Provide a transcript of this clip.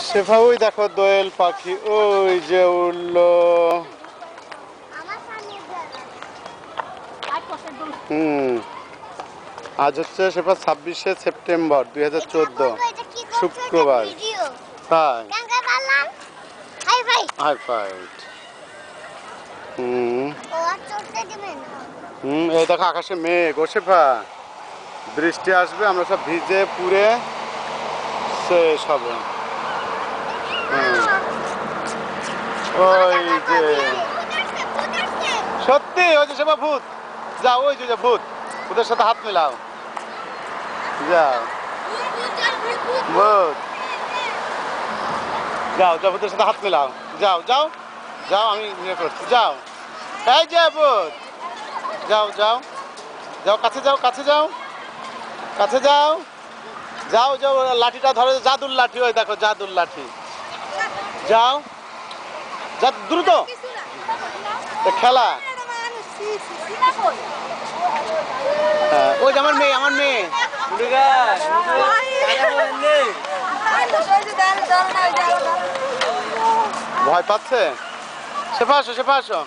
শেফা ওই দেখো দোয়েল পাখি ওই যে উড়লো। হুম, আজ হচ্ছে শেফা 26শে সেপ্টেম্বর 2014 শুক্রবার। তাই হাই ফাইট। হুম হুম, এই দেখো আকাশে মেঘ। ও শেফা বৃষ্টি আসবে, আমরা সব ভিজে পুড়ে শেষ হবে। ওই যে সত্যি ওই যে শেফা ভূত। যাও ওই যে ভূত, ভূতের সাথে হাত মেলাও। যাও ভূত, যাও যাও ভূতের সাথে হাত মেলাও। যাও যাও যাও, আমি ইয়ে করছি। যাও এই যে ভূত, যাও যাও যাও, কাছে যাও কাছে যাও কাছে যাও। যাও যাও, লাঠিটা ধরো, জাদুর লাঠি। ওই দেখো জাদুর লাঠি। যাও যা দ্রুত, খেলা। হ্যাঁ, ওই যে আমার মেয়ে, আমার মেয়ে ভয় পাচ্ছে। শেফা আসো, শেফা আসো।